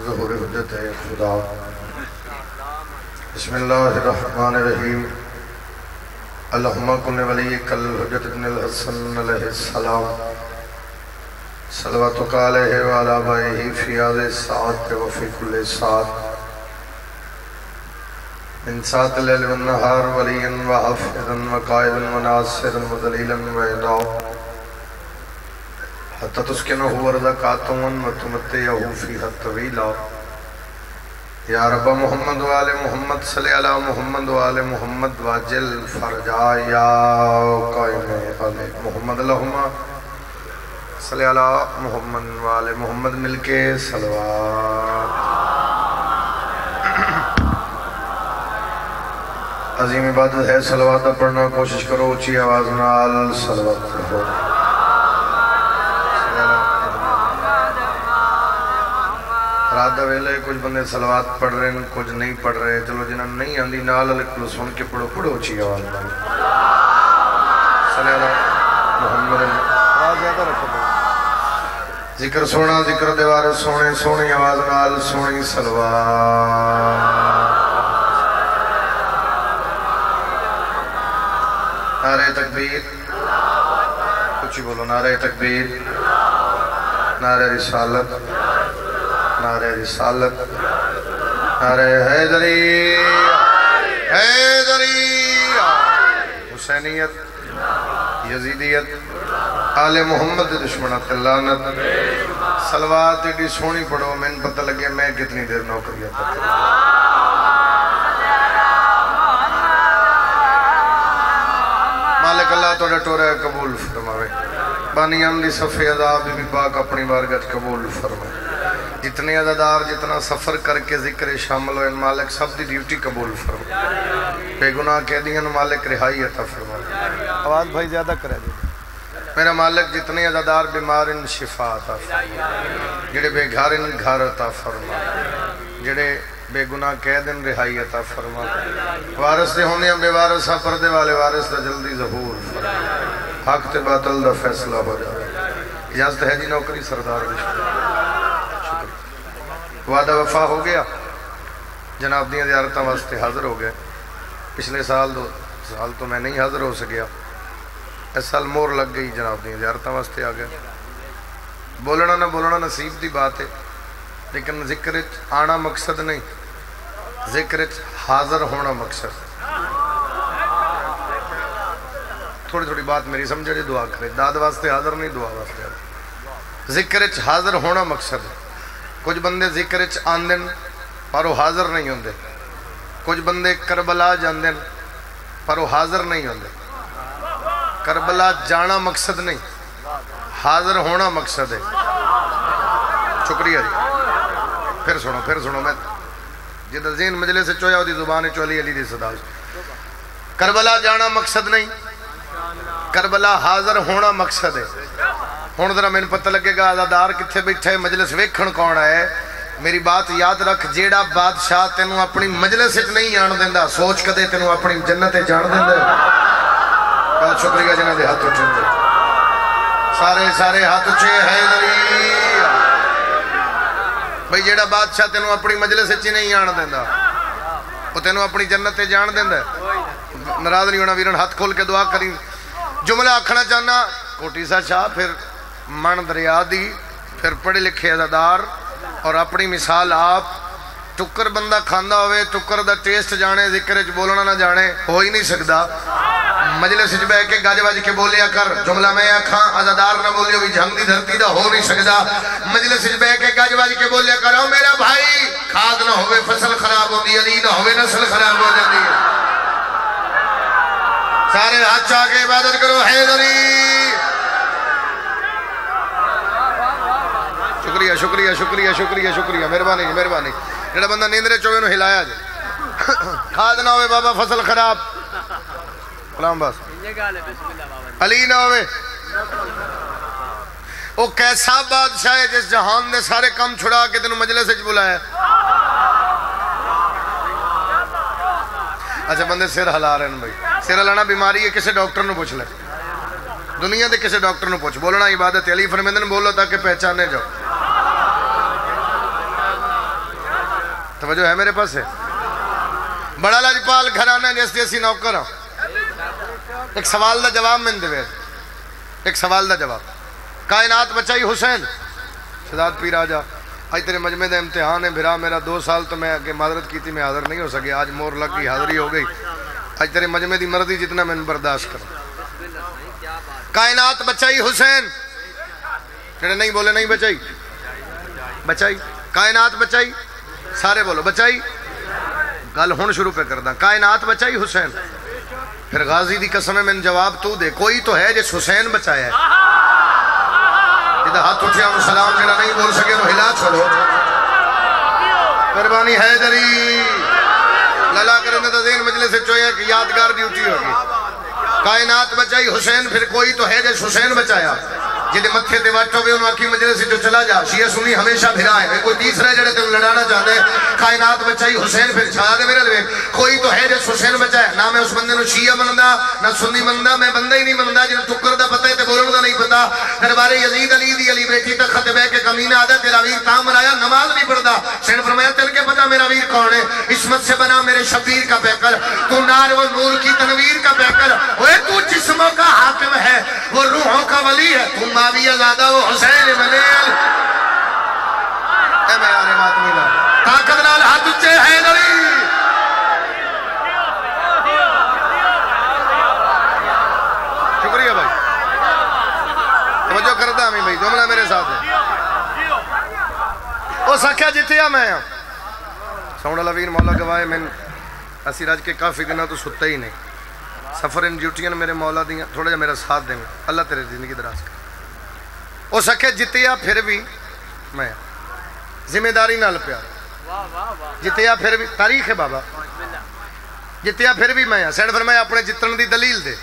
ظہور حجت ہے خدا۔ بسم اللہ الرحمن الرحیم۔ اللہم کن ولیک الحجت ابن الحسن علیہ السلام، صلواتک علیہ وعلی آبائہ فی هذه الساعة وفی کل ساعة، من ساعة اللیل والنہار ولیا وحافظا وقائدا وناصرا وذلیلا وعدا، حتی تسکنہ ورزقاتون وتمتعہ فیہا طویلا۔ یا رب محمد و آل محمد صلی علی محمد و آل محمد واجل فرجا، یا قائم آل محمد اللہم صلی علی محمد و آل محمد مل کے صلوات۔ عظیم عبادت ہے صلوات پڑھنا، کوشش کرو اچھی آواز نال صلوات پڑھو۔ رات دا ویلے کچھ بندے صلوات پڑھ رہے ہیں، کچھ نہیں پڑھ رہے، چلو جنہاں نہیں آندی نال لکھلو سن کے پڑھو، پڑھو اچھی آواز نال صلی اللہ محمد۔ آواز زیادہ رکھو، ذکر سونا ذکر دیوار سونے سونی آواز نال سونی صلوات۔ نعرہ تکبیر، کچھ بولو، نعرہ تکبیر، نعرہ رسالت، نعرہ رسالت، نعرہ حیدری، حیدری، حسینیت، یزیدیت، آل محمد دشمنات لعنت۔ صلوات ایڈی سونی پڑھو، میں پتہ لگے میں کتنی دیر نوکریہ تک مالک اللہ تو ڈٹورہ قبول فرمائے، بانیان دی صفحہ عذاب بھی پاک اپنی بارگاہ قبول فرمائے۔ جتنے عزادار جتنا سفر کر کے ذکر شامل ہوئے مالک سب دی ڈیوٹی قبول فرمائے، بے گناہ قیدیاں مالک رہائی عطا فرمائے۔ آواز بھائی زیادہ کرے دے میرا مالک، جتنے عزادار بیمار ان شفا عطا فرمائے، جڑے بے گھر ان گھر عطا فرمائے، جڑے بے گناہ قید ان رہائی عطا فرمائے۔ وارث دے ہونے بے وارث پردے والے وارث دا جلدی ظہور فرمائے، حق تے باطل دا فیصلہ ہو جائے۔ اجازت ہے جی نوکری سردار دشمن وعدہ وفا ہو گیا، جناب دیاں زیارتاں واسطے حاضر ہو گئے۔ پچھلے سال دو سال تو میں نہیں حاضر ہو سکیا، اس سال مور لگ گئی، جناب دیاں زیارتاں واسطے آ گئے۔ بولنا نہ بولنا نصیب دی بات ہے، لیکن ذکر آنا مقصد نہیں، ذکر حاضر ہونا مقصد۔ تھوڑی تھوڑی بات میری سمجھے جی، دعا کرے، داد واسطے حاضر نہیں، دعا واسطے حاضر۔ ذکر حاضر ہونا مقصد ہے۔ کچھ بندے ذکر آندن پر وہ حاضر نہیں ہوندے. کچھ بندے کربلا جاندے پر وہ حاضر نہیں ہوندے. کربلا جانا مقصد نہیں، حاضر ہونا مقصد ہے. شکریہ جی. پھر سنو میں جدہ ذہن مجلے سے چویا ہوتی زبان چولی علی دی صدا. کربلا جانا مقصد نہیں، کربلا حاضر ہونا مقصد ہے. ہوں ذرا میں پتہ لگے گا عزادار کتنے بیٹھے مجلس ویکھن کون ہے. میری بات یاد رکھ، جیڑا بادشاہ تینوں اپنی مجلس نہیں آن دیندا سوچ کدے تینوں اپنی جنت جان دیندا. بہت شکریہ جنہاں دے ہاتھ اٹھے سارے ہاتھ اٹھے حیدری. بھئی جیڑا بادشاہ تینوں اپنی مجلس نہیں آن دیندا وہ تینوں اپنی جنت جان دیندا. ناراض نہیں ہونا ویرن، ہاتھ کھول کے دعا کریں. جملہ آکھنا چاہنا کوٹی سا شاہ، پھر من دریا دی، پھر پڑھے لکھے عزادار اور اپنی مثال آپ. ٹکر بندہ کھاندہ ہوئے، ٹکر دا ٹیسٹ جانے، ذکر چ بولنا نہ جانے ہو ہی نہیں سکتا. مجلس چ بیٹھ کے گج وج کے بولیا کر. جملہ میں آکھاں عزادار نہ بولیو بھی جھنگ دی دھرتی دا ہو نہیں سکتا. مجلس چ بیٹھ کے گج وج کے بولیا کر، او میرا بھائی کھاد نہ ہوئے فصل خراب ہوندی، علی نہ ہوئے نسل خراب ہو جاتی ہے. سارے ہاتھ چاہ کے عبادت کرو حیدری. شکریہ مہربانی. جڑا بندہ نیندرے چوے انہوں ہلایا جائے. کھاد نہ ہوئے بابا فصل خراب، کلام باس علی نہ ہوئے. وہ کیسا بادشاہ ہے جس جہان نے سارے کام چھڑا کے تینوں مجلس سے بلایا. اچھا بندے سر ہلا رہے ہیں بھائی. سر ہلانا بیماری ہے، کسے ڈاکٹر نو پوچھ لے. دنیا دے کسے ڈاکٹر نو پوچھ. بولنا عبادت. علی فرمیندن بولو تاکہ پہچانے جاؤ. توجہ ہے میرے پاس ہے. بڑا لاجپال گھرانا جیس جیسی نوکر ہوں. ایک سوال دا جواب میں دے. ایک سوال دا جواب. کائنات بچائی حسین. شہزاد پیر آجا، آج تیرے مجمع دا امتحان ہے بھرا میرا. 2 سال تو میں آگے معذرت کی تھی، میں حاضر نہیں ہو سکے. آج مور لگ گئی، حاضری ہو گئی. آج تیرے مجمع دی مرضی جتنا میں برداشت کروں. کائنات بچائی حسین. جڑے نہیں بولے نہیں بچائی. کائنات بچائی. سارے بولو بچائی. گل ہون شروع پہ کردہ. کائنات بچائی حسین. پھر غازی دی قسم میں جواب تو دے. کوئی تو ہے جس حسین بچایا ہے. جدہ ہاتھ اٹھیا انہوں سلام جنہ نہیں بول سکے وہ ہلا چھوڑو. مہربانی حیدری. للا کرنے تذین مجلس سے چویا کہ یادگار ڈیوٹی ہوگی. کائنات بچائی حسین. پھر کوئی تو ہے جس حسین بچایا. جنہیں متھے تے واٹھو بھی انہوں کی مجلس سے جو چلا جا. شیعہ سنی ہمیشہ بھرا ہے. کوئی تیسرا جڑے تے لڑانا چاہتے ہیں. کائنات بچائی حسین. پھر چھاڑا دے میرے لئے کوئی تو ہے جس حسین بچایا. نہ میں اس بندے نو شیعہ بندہ نہ سنی بندہ. میں بندہ ہی نہیں بندہ جنہیں ٹکر دا پتہ ہے تے بولن دا نہیں پتا. دربارے یزید علی دی علی بیٹی تک خط بے کے کمینہ آدھا تیرا ویر تام رایا نماز نہیں پڑھدا. سین فرمایا تل کے پتا میرا ویر کون ہے. عصمت سے بنا میرے شبیر کا پیکر. تو نار و نور کی تنویر کا پیکر. وہ تو جسموں کا حاکم ہے، وہ روحوں کا ولی ہے. تو معاویہ زادہ وہ حسین بنے. اے میں آرے ماتمی لا طاقت نال ہاتھ اچھے حیدری. شکریہ بھائی. توجہ کرتا ہمیں بھائی. جملہ میرے ساتھ ہے. وہ سکھیا جتیا میں سوڑا لویر مولا گواہ میں اسی راج کے کافی دنوں تو ستا ہی نہیں. سفر ان ڈیوٹیاں میرے مولا دیا تھوڑا جا میرا ساتھ دیں گے. اللہ تیرے زندگی دراز کر. وہ سکھے جتیا پھر بھی میں ذمہ داری نال پیار. جتیا پھر بھی تاریخ ہے بابا. جتیا پھر بھی میں سین فرمایا اپنے جتن دی دلیل دے.